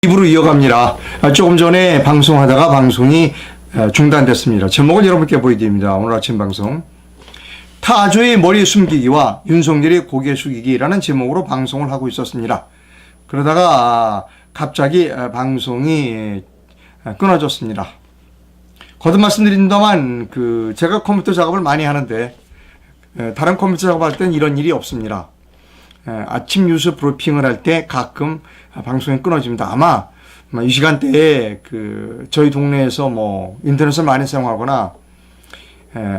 입으로 이어갑니다. 조금 전에 방송하다가 방송이 중단됐습니다. 제목을 여러분께 보여드립니다. 오늘 아침 방송. 타조의 머리 숨기기와 윤석열의 고개 숙이기라는 제목으로 방송을 하고 있었습니다. 그러다가 갑자기 방송이 끊어졌습니다. 거듭 말씀드린다만 제가 컴퓨터 작업을 많이 하는데 다른 컴퓨터 작업할 땐 이런 일이 없습니다. 아침 뉴스 브리핑을 할 때 가끔 방송이 끊어집니다. 아마 이 시간대에 저희 동네에서 인터넷을 많이 사용하거나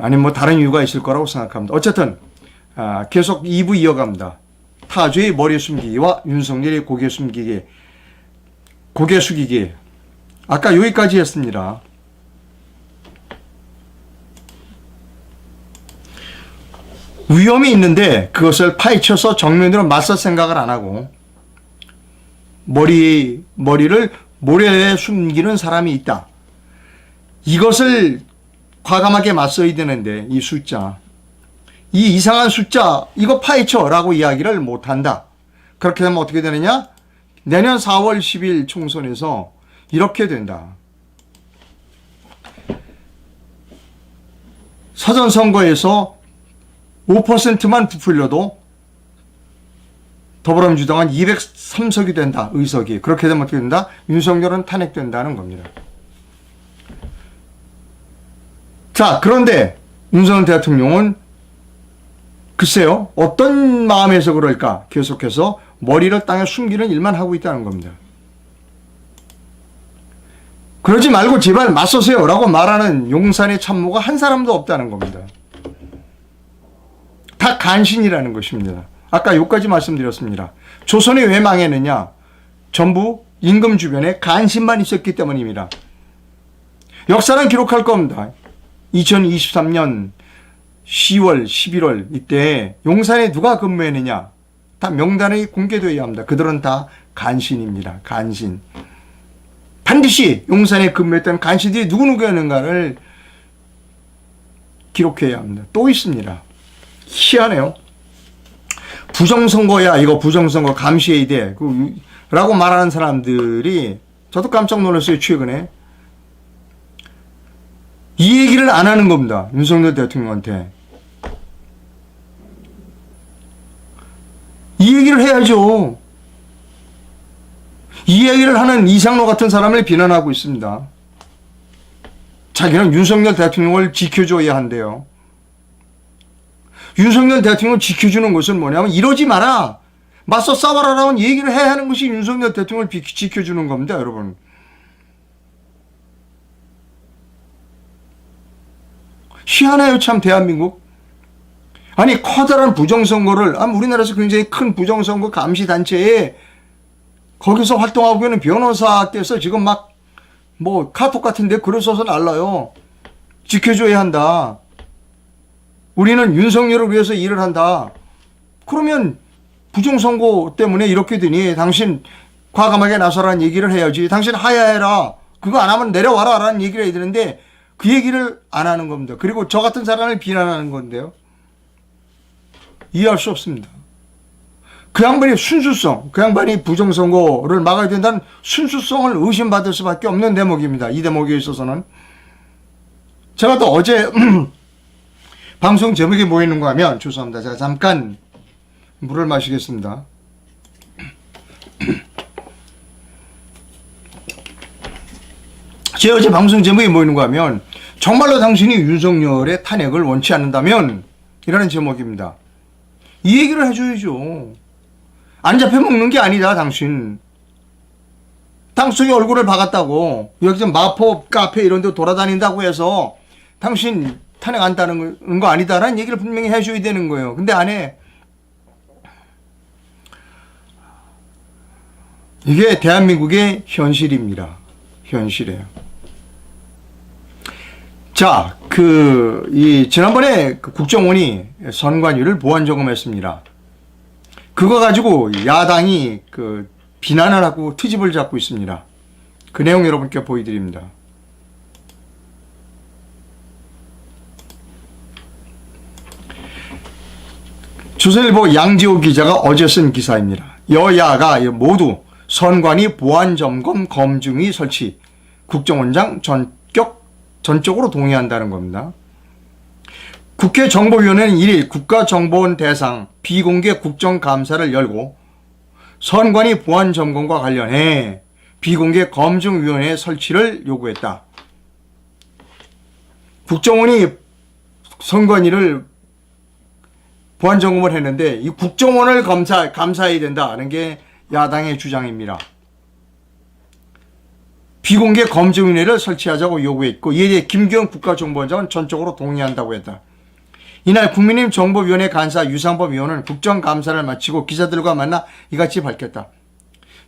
아니면 다른 이유가 있을 거라고 생각합니다. 어쨌든 계속 2부 이어갑니다. 타조의 머리 숨기기와 윤석열의 고개 숙이기. 아까 여기까지 했습니다. 위험이 있는데 그것을 파헤쳐서 정면으로 맞설 생각을 안 하고 머리를 모래에 숨기는 사람이 있다. 이것을 과감하게 맞서야 되는데 이 이상한 숫자 이거 파헤쳐라고 이야기를 못한다. 그렇게 되면 어떻게 되느냐? 내년 4월 10일 총선에서 이렇게 된다. 사전선거에서 5%만 부풀려도 더불어민주당은 203석이 된다. 의석이. 그렇게 되면 어떻게 된다? 윤석열은 탄핵된다는 겁니다. 자, 그런데 윤석열 대통령은 글쎄요. 어떤 마음에서 그럴까? 계속해서 머리를 땅에 숨기는 일만 하고 있다는 겁니다. 그러지 말고 제발 맞서세요 라고 말하는 용산의 참모가 한 사람도 없다는 겁니다. 다 간신이라는 것입니다. 아까 여기까지 말씀드렸습니다. 조선이 왜 망했느냐? 전부 임금 주변에 간신만 있었기 때문입니다. 역사는 기록할 겁니다. 2023년 10월, 11월 이때 용산에 누가 근무했느냐? 다 명단이 공개되어야 합니다. 그들은 다 간신입니다. 간신. 반드시 용산에 근무했던 간신들이 누구누구였는가를 기록해야 합니다. 또 있습니다. 희한해요. 부정선거야, 이거 부정선거 감시해야 돼. 라고 말하는 사람들이 저도 깜짝 놀랐어요, 최근에. 이 얘기를 안 하는 겁니다. 윤석열 대통령한테. 이 얘기를 해야죠. 이 얘기를 하는 이상로 같은 사람을 비난하고 있습니다. 자기는 윤석열 대통령을 지켜줘야 한대요. 윤석열 대통령을 지켜주는 것은 뭐냐면 이러지 마라. 맞서 싸워라라는 얘기를 해야 하는 것이 윤석열 대통령을 지켜주는 겁니다. 여러분. 희한해요. 참 대한민국. 아니 커다란 부정선거를 우리나라에서 굉장히 큰 부정선거 감시단체에 거기서 활동하고 있는 변호사께서 지금 카톡 같은데 글을 써서 날라요. 지켜줘야 한다. 우리는 윤석열을 위해서 일을 한다. 그러면 부정선거 때문에 이렇게 되니 당신 과감하게 나서라는 얘기를 해야지. 당신 하야해라. 그거 안 하면 내려와라 라는 얘기를 해야 되는데 그 얘기를 안 하는 겁니다. 그리고 저 같은 사람을 비난하는 건데요. 이해할 수 없습니다. 그 양반이 그 양반이 부정선거를 막아야 된다는 순수성을 의심받을 수밖에 없는 대목입니다. 이 대목에 있어서는. 제가 또 어제 방송 제목이 뭐 있는가 하면 죄송합니다. 제가 잠깐 물을 마시겠습니다. 제 어제 방송 제목이 뭐 있는가 하면 정말로 당신이 윤석열의 탄핵을 원치 않는다면 이라는 제목입니다. 이 얘기를 해줘야죠. 안 잡혀먹는 게 아니다 당신. 당신이 얼굴을 박았다고 여기서 마포 카페 이런 데 돌아다닌다고 해서 당신 탄핵 안 따는 거 아니다라는 얘기를 분명히 해줘야 되는 거예요. 근데 안 해. 이게 대한민국의 현실입니다. 현실이에요. 자, 지난번에 국정원이 선관위를 보안 점검했습니다. 그거 가지고 야당이 비난을 하고 트집을 잡고 있습니다. 그 내용 여러분께 보여드립니다. 조선일보 양지호 기자가 어제 쓴 기사입니다. 여야가 모두 선관위 보안점검 검증위 설치, 국정원장 전적으로 동의한다는 겁니다. 국회 정보위원회는 1일 국가정보원 대상 비공개 국정감사를 열고 선관위 보안점검과 관련해 비공개 검증위원회 설치를 요구했다. 국정원이 선관위를 보안점검을 했는데 이 국정원을 감사해야 된다는 게 야당의 주장입니다. 비공개 검증위원회를 설치하자고 요구했고 이에 대해 김기현 국가정보원장은 전적으로 동의한다고 했다. 이날 국민의힘 정보위원회 간사 유상범 의원은 국정감사를 마치고 기자들과 만나 이같이 밝혔다.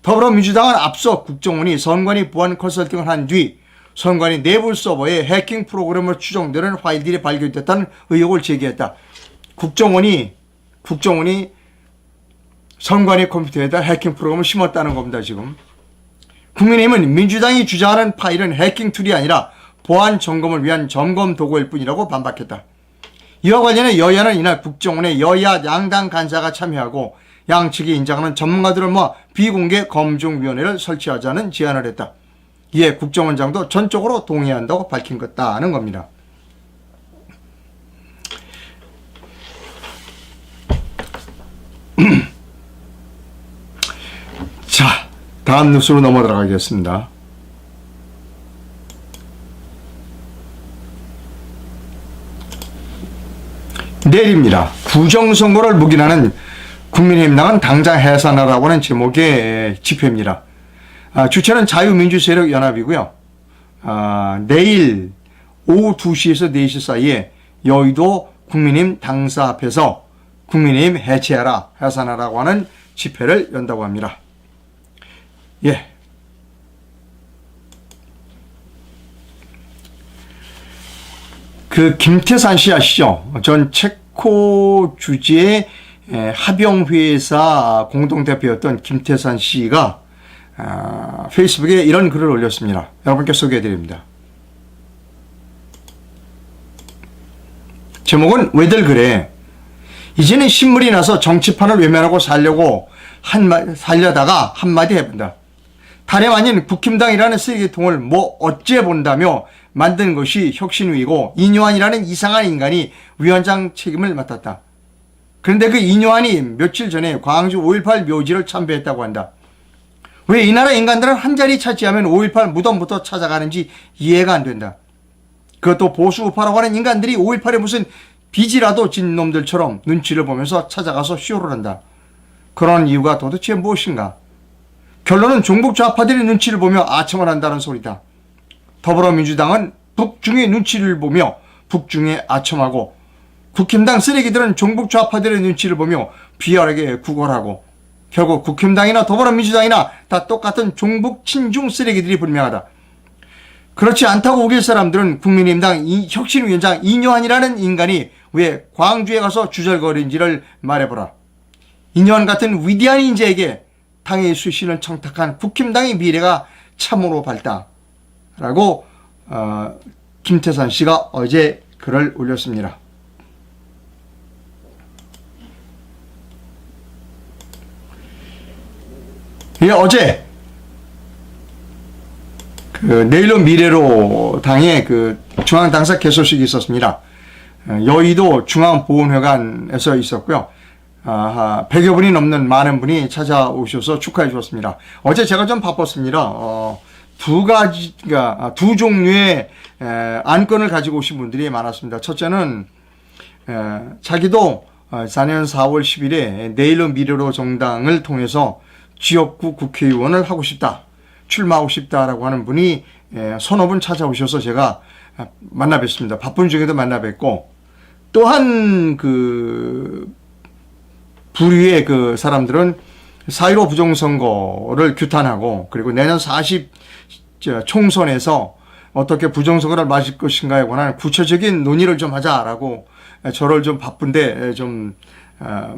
더불어민주당은 앞서 국정원이 선관위 보안 컨설팅을 한 뒤 선관위 내부 서버에 해킹 프로그램으로 추정되는 파일들이 발견됐다는 의혹을 제기했다. 국정원이 선관위 컴퓨터에다 해킹 프로그램을 심었다는 겁니다. 지금 국민의힘은 민주당이 주장하는 파일은 해킹 툴이 아니라 보안 점검을 위한 점검 도구일 뿐이라고 반박했다. 이와 관련해 여야는 이날 국정원에 여야 양당 간사가 참여하고 양측이 인정하는 전문가들을 모아 비공개 검증위원회를 설치하자는 제안을 했다. 이에 국정원장도 전적으로 동의한다고 밝힌 것다는 겁니다. 자, 다음 뉴스로 넘어가겠습니다. 내일입니다. 부정선거를 묵인하는 국민의힘당은 당장 해산하라고 하는 제목의 집회입니다. 주체는 자유민주세력연합이고요. 내일 오후 2시에서 4시 사이에 여의도 국민의힘 당사 앞에서 국민의힘 해체하라, 해산하라고 하는 집회를 연다고 합니다. 예. 김태산 씨 아시죠? 전 체코 주지의 합영회사 공동대표였던 김태산 씨가 페이스북에 이런 글을 올렸습니다. 여러분께 소개해드립니다. 제목은 왜들 그래? 이제는 신물이 나서 정치판을 외면하고 살려다가 한마디 해본다. 다름 아닌 국힘당이라는 쓰레기통을 뭐 어째 본다며 만든 것이 혁신위이고 이뇨한이라는 이상한 인간이 위원장 책임을 맡았다. 그런데 그 이뇨한이 며칠 전에 광주 5.18 묘지를 참배했다고 한다. 왜 이 나라 인간들은 한 자리 차지하면 5.18 무덤부터 찾아가는지 이해가 안 된다. 그것도 보수 우파라고 하는 인간들이 5.18에 무슨 빚이라도 진 놈들처럼 눈치를 보면서 찾아가서 쇼를 한다. 그런 이유가 도대체 무엇인가? 결론은 종북 좌파들이 눈치를 보며 아첨을 한다는 소리다. 더불어민주당은 북중의 눈치를 보며 북중에 아첨하고 국힘당 쓰레기들은 종북 좌파들의 눈치를 보며 비열하게 구걸하고 결국 국힘당이나 더불어민주당이나 다 똑같은 종북 친중 쓰레기들이 분명하다. 그렇지 않다고 우길 사람들은 국민의힘당 혁신위원장 이뇨한이라는 인간이 왜 광주에 가서 주절거린지를 말해보라. 이뇨한 같은 위대한 인재에게 당의 수신을 청탁한 국힘당의 미래가 참으로 밝다. 라고 김태산 씨가 어제 글을 올렸습니다. 예, 어제 내일로 미래로 당의 중앙당사 개소식이 있었습니다. 여의도 중앙보훈회관에서 있었고요. 100여 분이 넘는 많은 분이 찾아오셔서 축하해 주었습니다. 어제 제가 좀 바빴습니다. 두 종류의 안건을 가지고 오신 분들이 많았습니다. 첫째는 자기도 작년 4월 10일에 내일로 미래로 정당을 통해서 지역구 국회의원을 하고 싶다, 출마하고 싶다라고 하는 분이 서너 분 찾아오셔서 제가 만나 뵙습니다. 바쁜 중에도 만나 뵙고, 또한 부류의 사람들은 4.15 부정선거를 규탄하고, 그리고 내년 40 총선에서 어떻게 부정선거를 맞을 것인가에 관한 구체적인 논의를 좀 하자라고 저를 좀 바쁜데 좀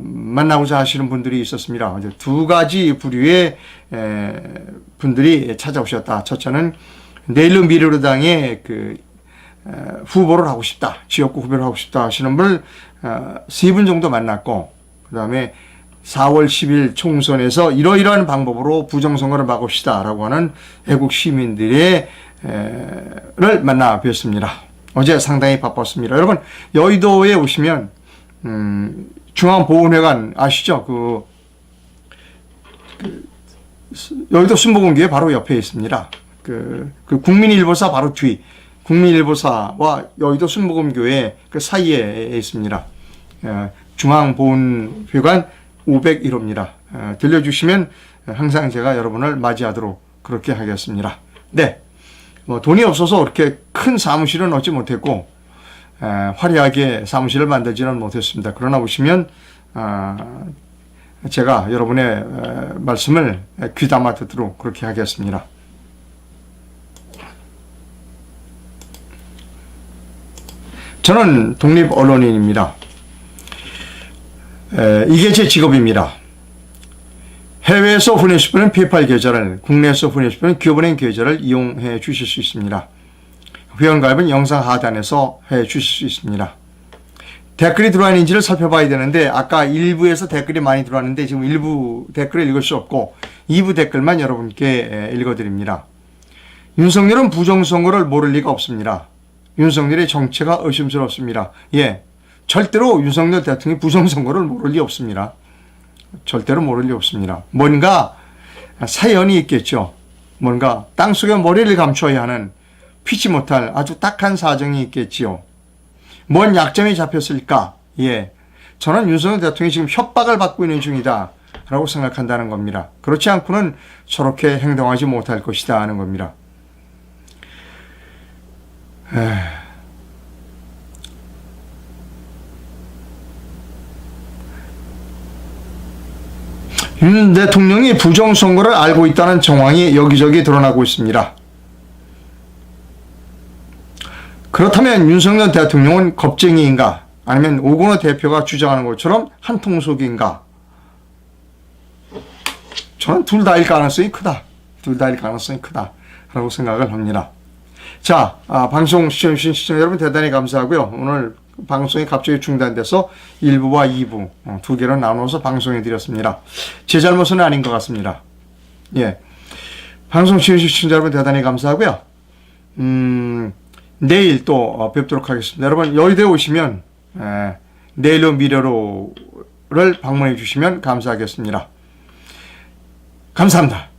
만나고자 하시는 분들이 있었습니다. 두 가지 부류의 분들이 찾아오셨다. 첫째는 내일로 미래로당의 후보를 하고 싶다, 지역구 후보를 하고 싶다 하시는 분을 3분 정도 만났고, 그 다음에 4월 10일 총선에서 이러이러한 방법으로 부정선거를 막읍시다 라고 하는 애국 시민들의 를 만나 뵀습니다. 어제 상당히 바빴습니다. 여러분 여의도에 오시면 중앙보훈회관 아시죠? 여의도 순복음교회 바로 옆에 있습니다. 그 국민일보사 바로 뒤, 국민일보사와 여의도 순복음교회 그 사이에 있습니다. 중앙보훈회관 501호입니다. 들려주시면 항상 제가 여러분을 맞이하도록 그렇게 하겠습니다. 네. 돈이 없어서 그렇게 큰 사무실은 얻지 못했고, 화려하게 사무실을 만들지는 못했습니다. 그러나 오시면, 제가 여러분의 말씀을 귀담아 듣도록 그렇게 하겠습니다. 저는 독립 언론인입니다. 이게 제 직업입니다. 해외에서 보내실 분은 페이팔 계좌를, 국내에서 보내실 분은 기업은행 계좌를 이용해 주실 수 있습니다. 회원가입은 영상 하단에서 해 주실 수 있습니다. 댓글이 들어왔는지를 살펴봐야 되는데 아까 1부에서 댓글이 많이 들어왔는데 지금 1부 댓글을 읽을 수 없고 2부 댓글만 여러분께 읽어드립니다. 윤석열은 부정선거를 모를 리가 없습니다. 윤석열의 정체가 의심스럽습니다. 예, 절대로 윤석열 대통령이 부정선거를 모를 리 없습니다. 절대로 모를 리 없습니다. 뭔가 사연이 있겠죠. 뭔가 땅속에 머리를 감춰야 하는 피치 못할 아주 딱한 사정이 있겠지요. 뭔 약점이 잡혔을까? 예, 저는 윤석열 대통령이 지금 협박을 받고 있는 중이다 라고 생각한다는 겁니다. 그렇지 않고는 저렇게 행동하지 못할 것이다 하는 겁니다. 윤 대통령이 부정선거를 알고 있다는 정황이 여기저기 드러나고 있습니다. 그렇다면 윤석열 대통령은 겁쟁이인가? 아니면 오건호 대표가 주장하는 것처럼 한통속인가? 저는 둘 다일 가능성이 크다. 둘 다일 가능성이 크다. 라고 생각을 합니다. 자, 방송 시청해주신 시청자 여러분 대단히 감사하고요. 오늘 방송이 갑자기 중단돼서 1부와 2부 두 개로 나눠서 방송해드렸습니다. 제 잘못은 아닌 것 같습니다. 예, 방송 시청해주신 시청자 여러분 대단히 감사하고요. 내일 또 뵙도록 하겠습니다. 여러분 여의도에 오시면 내일로 미래로를 방문해 주시면 감사하겠습니다. 감사합니다.